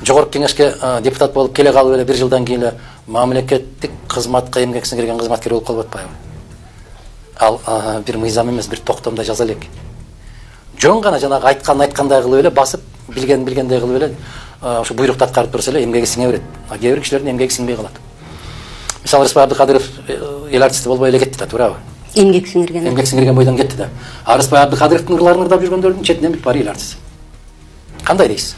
жогорку кеңешке депутат болуп келе калып эле 1 жылдан кийин эле мамлекеттик кызматка эмгек сиңирген кызматкер болуп калып атпайбы? Ал бир мыйзам эмес, бир токтомдо жаза элек. Жөн гана жанагы айткандай кылып эле басып, билгендей кылып эле ошо буйрукту аткарып турса эле эмгеги сиңе берет. Кээ бир кишилердин эмгеги сиңбей калат. Мисалы Рыспай Абдыкадыров эл артисти болбой эле кетти да, туурабы? Эмгек сиңирген бойдон кетти да. Рыспай Абдыкадыровдун ырларын ырдап жүргөндөрдүн четинен бүт баары эл артист. Кандай дейсиз?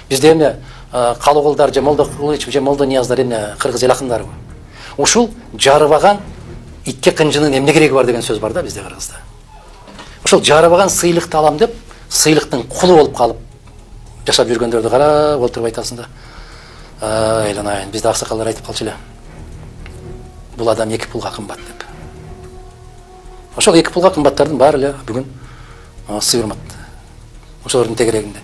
Бизде эми Калыгулдар же Молдо Кулыч же Молдо Нияздар эми кыргыз эл акындарыбы? Ушул жарыбаган итке кынжынын эмне кереги бар деген сөз бар да бизде Кыргызда. Ошол жарыбаган сыйлыкты алам деп, сыйлыктын кулу болуп калып жашап жүргөндөрдү карап отуруп айтасың да. Айланайын, бизде аксакалдар айтып калчу эле. Бул адам 2 пулга кымбат деп. Ошол 2 пулга кымбаттардын баары эле бүгүн сыйырмат. Ошолордун тегерегинде.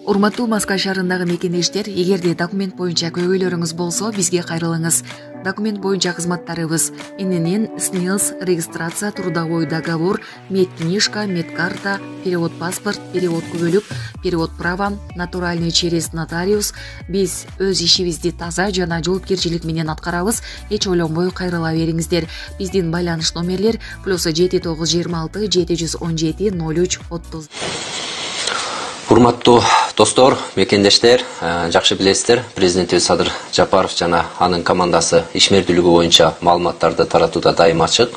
Урматтуу Маскал шаарындагы мекендештер, эгерде документ боюнча көйгөйлөрүңүз болсо, бизге кайрылыңыз. Документ боюнча кызматтарыбыз: ИНН, СНИЛС, регистрация, трудовой договор, медкнижка, медкарта, перевод паспорт, перевод күбөлүк, перевод права, натуральный через нотариус. Биз өз ишибизди таза жана жоопкерчилик менен аткарабыз. Эч ойлонбой кайрыла бериңиздер. Биздин байланыш номерлер +7926 717 03 30. Урматтуу достор, мекендештер, жакшы билесиздер, президентибиз Садыр Жапаров жана анын командасы ишмердүүлүгү боюнча маалыматтарды таратууда дайым ачык.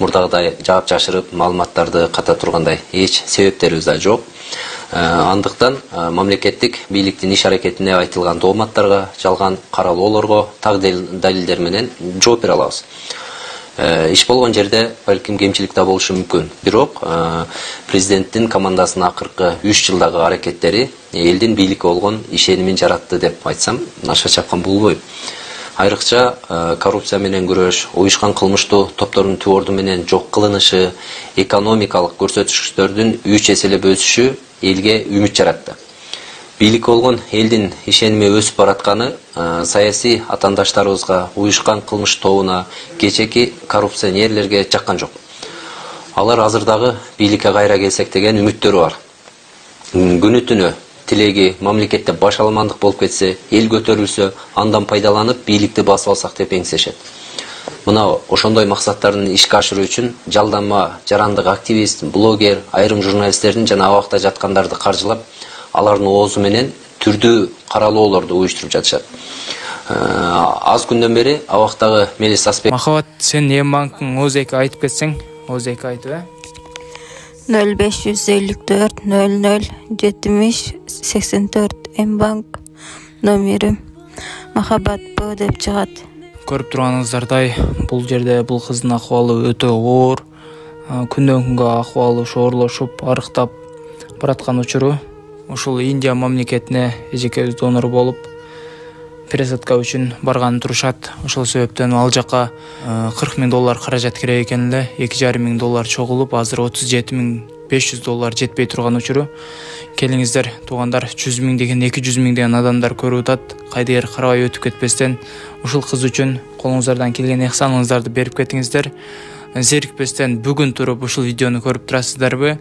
Мурдагыдай жаап жашырып маалыматтарды ката тургандай эч себептерибиз да жок. Андыктан мамлекеттик бийликтин иш аракетине айтылган дооматтарга, жалган каралоолорго так далилдер менен жооп бере алабыз. Иш болгон жерде балким кемчилик да болушу мүмкүн. Бирок президенттин командасынын акыркы 3 жылдагы аракеттери элдин бийликке болгон ишенимин жаратты деп айтсам, наша чапкан болбойм. Айрыкча коррупция менен күрөш, уюшкан кылмыштуу топтордун түбөрдү менен жок кылынышы, экономикалык көрсөтүчтөрдүн 3 эселеп өсүшү элге үмүт жаратты. Бийликке болгон элдин ишеними өсүп баратканы саясий атаандаштарыбызга, уюшкан кылмыш тобуна, кечеки коррупционерлерге жаккан жок. Алар азырдагы бийликке кайра келсек деген үмүттөрү бар. Күнү түнү тилеги мамлекетте баш аламандык болуп кетсе, эл көтөрүлсө, андан пайдаланып бийликти басып алсак деп эңсешет. Мына ошондой максаттарын ишке ашыруу үчүн жалданма жарандык активист, блогер, айрым журналисттердин жана абакта жаткандарды каржылап, алардын оозу менен түрдүү каралоолорду уюштуруп жатышат. Аз күндөн бери абактагы Мелис Аспек. Махабат, сен М-банктын ОЗК айтып кетсең, ОЗК айтып 0554 00 70 84 М-банк номери Махабат Б деп чыгат. Көрүп турганыңыздардай, бул жерде бул кыздын акыбалы өтө оор. Күндөн күнгө акыбалы оорлошуп, арыктап бараткан учуру. Ушул Индия мамлекетине эжекебиз донор болуп, пересадка үчүн барган турушат. Ошол себептен ал жака $40,000 каражат керек экен эле, $2,500 чогулуп, азыр $37,500 жетпей турган учуру. Келиңиздер, туугандар, 100,000 деген 200,000 деген адамдар көрүп атат. Кайдыгер карабай өтүп кетпестен, ушул кыз үчүн колуңуздардан келген ыхсаныңыздарды берип кетиңиздер. Зерикпестен бүгүн туруп ушул видеону көрүп турасыздарбы?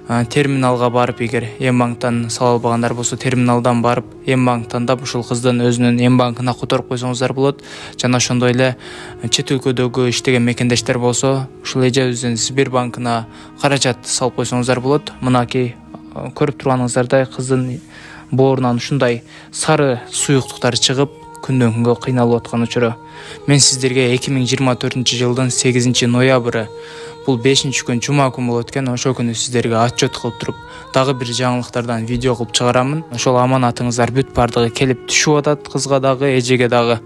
Терминалга барып, эгер М-банктан сала албагандар болсо, терминалдан барып, М-банк тандап, ушул кыздын өзүнүн М-банкына которуп койсоңуздар болот. Жана ошондой эле чет өлкөдөгү иштеген мекендештер болсо, ушул эжебиздин Сбербанкына каражат салып койсоңуздар болот. Мынакей көрүп турганыңыздардай кыздын боорунан ушундай сары суюктуктар чыгып, күндөн күнгө кыйналып аткан учуру. Мен сиздерге 2024-жылдын 8 ноябры бул 5-күн жума күн болот экен. Ошол күнү сиздерге отчет кылып туруп, дагы бир жаңылыктардан видео кылып чыгарамын. Ошол аманатыңыздар бүт бардыгы келип түшүп атат, кызга дагы, эжеге дагы.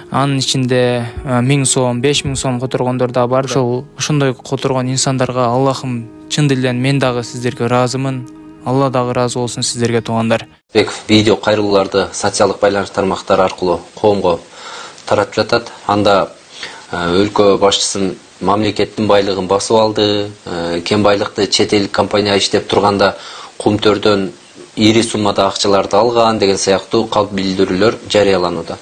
Анын ичинде 1000 сом, 5000 сом которгондор да бар. Ошондой которгон инсандарга Аллахым чын дилден мен дагы сиздерге ыраазымын. Алла дагы ыраазы болсун сиздерге, туугандар. Видео кайрылууларды социалдык байланыш тармактары аркылуу коомго таратып жатат. Анда өлкө башчысын мамлекеттин байлыгын басып алды, кен байлыкты чет элдик компания иштеп турганда кумтөрдөн ири суммада акчаларды алган деген сыяктуу калп билдирүүлөр жарыяланууда.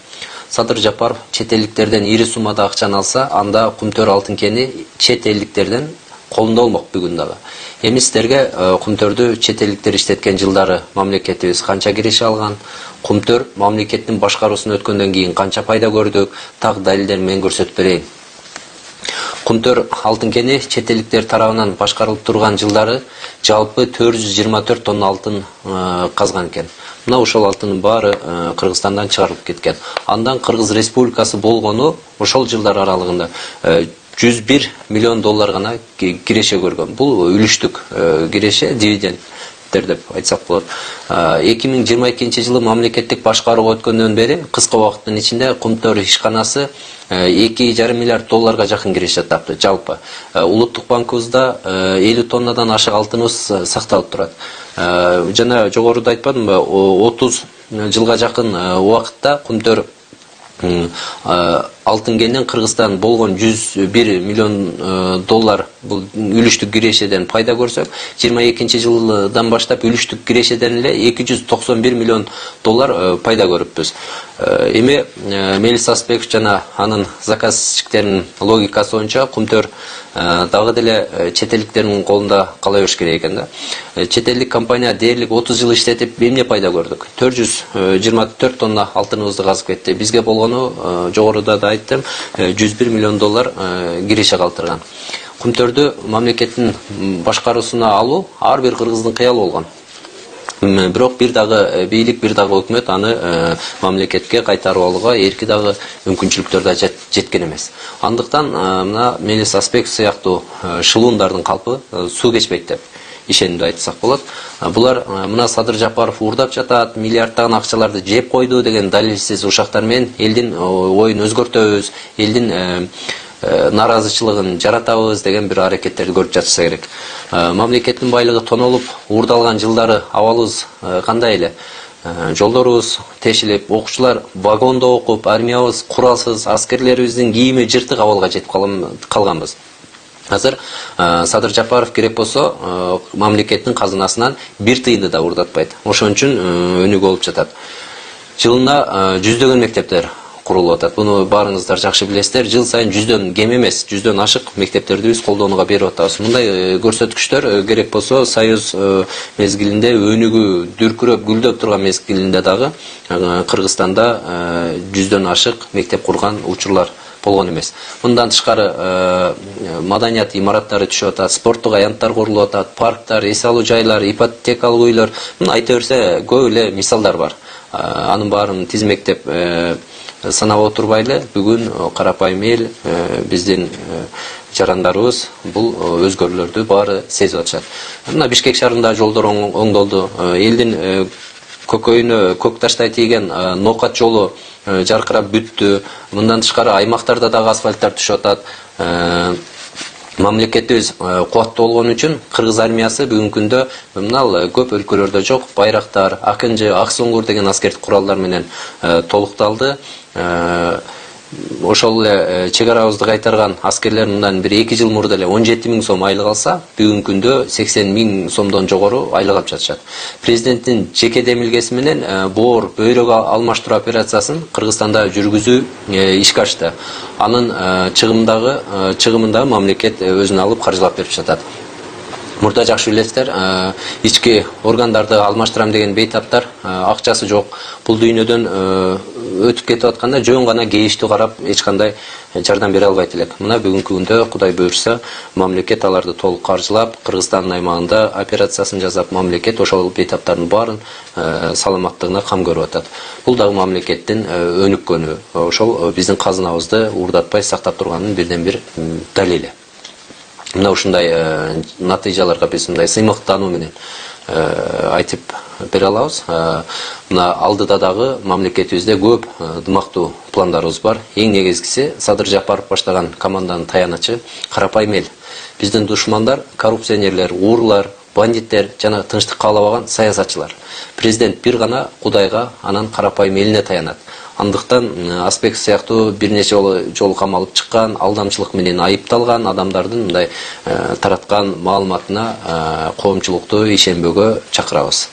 Садыр Жапаров чет элдиктерден ири суммада акчаны алса, анда кумтөр алтын кени чет элдиктерден колунда болмок бүгүн дагы. Эми сиздерге Кумтөрдү чет элдиктер иштеткен жылдары мамлекетибиз канча киреше алган, Кумтөр мамлекеттин башкаруусуна өткөндөн кийин канча пайда көрдүк, так далилдер менен көрсөтүп берейин. Кумтөр алтын кени чет элдиктер тарабынан башкарылып турган жылдары жалпы 424 тонна алтын казган экен. Мына ошол алтындын баары Кыргызстандан чыгарылып кеткен. Андан Кыргыз Республикасы болгону ошол жылдар аралыгында 101 миллион доллар гана киреше көргөн. Бул үлүштүк киреше, дивидендтер деп айтсак болот. 2022 жылы мамлекеттик башкарууга өткөндөн бери кыска убакыттын ичинде Кумтөр ишканасы 2,5 миллиард долларга жакын киреше тапты жалпы. Улуттук банкыбызда 50 тоннадан ашык алтыныбыз сакталып турат. Жана жогоруда айтпадымбы, 30 жылга жакын убакытта Кумтөр алтын кенинен Кыргызстан болгон 101 миллион доллар бул үлүштүк кирешеден пайда көрсөк, 22 жылдан баштап үлүштүк кирешеден эле 291 миллион доллар пайда көрүппүз. Эми Мелис Аспеков жана анын заказчиктеринин логикасы боюнча Кумтөр дагы деле чет элдиктердин колунда кала бериш керек экен да. Чет элдик компания дээрлик 30 жыл иштетип эмне пайда көрдүк? 424 тонна алтыныбызды казып кетти. Бизге болгону жогоруда да айттым, 101 миллион доллар киреше калтырган. Кумтөрдү мамлекеттин башкаруусуна алуу ар бир кыргыздын кыялы болгон. Бирок бир дагы бийлик, бир дагы өкмөт аны мамлекетке кайтарып алууга эрки дагы мүмкүнчүлүктөр да жеткен эмес. Андыктан мына Мелис Аспеков сыяктуу шылуундардын калпы суу кечпейт деп ишенимди айтсак болот. Булар мына Садыр Жапаров уурдап жатат, миллиарддаган акчаларды жеп койду деген далилсиз ушактар менен элдин оюн өзгөртөбүз, элдин наразычылыгын жаратабыз деген бир аракеттерди көрүп жатса керек. Мамлекеттин байлыгы тонолуп, уурдалган жылдары абалыбыз кандай эле? Жолдорубуз тешилип, окуучулар вагондо окуп, армиябыз куралсыз, аскерлерибиздин кийими жыртык абалга жетип калганбыз. Азыр Садыр Жапаров керек болсо мамлекеттин казынасынан бир тыйынды да уурдатпайт. Ошон үчүн өнүгүү болуп жатат. Жылына жүздөгөн мектептер курулуп атат. Буну баарыңыздар жакшы билесиздер. Жыл сайын жүздөн кем эмес, жүздөн ашык мектептерди биз колдонууга берип атабыз. Мындай көрсөткүчтөр керек болсо Союз мезгилинде өнүгүү дүркүрөп, гүлдөп турган мезгилинде дагы Кыргызстанда жүздөн ашык мектеп курган учурлар болгон эмес. Мындан тышкары маданият имараттары түшүп атат, спорттук аянттар курулуп атат, парктар, эс алуу жайлары, ипотекалык үйлөр. Мына айта берсе көп эле мисалдар бар. Анын баарын тизмектеп санап отурбай эле бүгүн карапайым эл, биздин жарандарыбыз бул өзгөрүүлөрдү баары сезип атышат. Мына Бишкек шаарында жолдор оңдолду. Элдин көкөйүнө көк таштай тийген Ноокат жолу жаркырап бүттү. Мындан тышкары аймактарда дагы асфальттар түшүп атат. Мамлекетибиз кубаттуу болгон үчүн Кыргыз армиясы бүгүнкү күндө мына көп өлкөлөрдө жок байрактар, Акынжы, Аксоңгур деген аскердик куралдар менен толукталды. Ошол эле чек арабызды кайтарган аскерлер мындан бир 2 жыл мурда эле 17 000 сом айлык алса, бүгүнкү күндө 80 000 сомдон жогору айлык алып жатышат. Президенттин жеке демилгеси менен боор бөйрөк алмаштыруу операциясын Кыргызстанда жүргүзүү ишке ашты. Анын чыгымындагы мамлекет өзүнө алып каржылап берип жатат. Мурда жакшы билесиздер, ички органдарды алмаштырам деген бейтаптар акчасы жок. Бул дүйнөдөн өтүп кетип атканда жөн гана кейиштүү карап эч кандай жардам бере албайт элек. Мына бүгүнкү күндө Кудай буйрса, мамлекет аларды толук каржылап, Кыргызстандын аймагында операциясын жасап, мамлекет ошол бейтаптардын баарын саламаттыгына кам көрүп атат. Бул дагы мамлекеттин өнүккөнү, ошол биздин казынабызды уурдатпай сактап турганын бирден бир далили. Мына ушундай натыйжаларга биз мындай сыймыктануу менен айтып бере алабыз. Мына алдыда дагы мамлекетибизде көп дымактуу пландарыбыз бар. Эң негизгиси Садыр Жапаров баштаган команданын таянычы карапайым эл. Биздин душмандар коррупционерлер, уурлар, бандиттер жана тынчтык каалабаган саясатчылар. Президент бир гана Кудайга, анан карапайым элине таянат. Андыктан Аспеков сыяктуу бир нече жолу камалып чыккан, алдамчылык менен айыпталган адамдардын мындай тараткан маалыматына коомчулукту ишенбөөгө чакырабыз.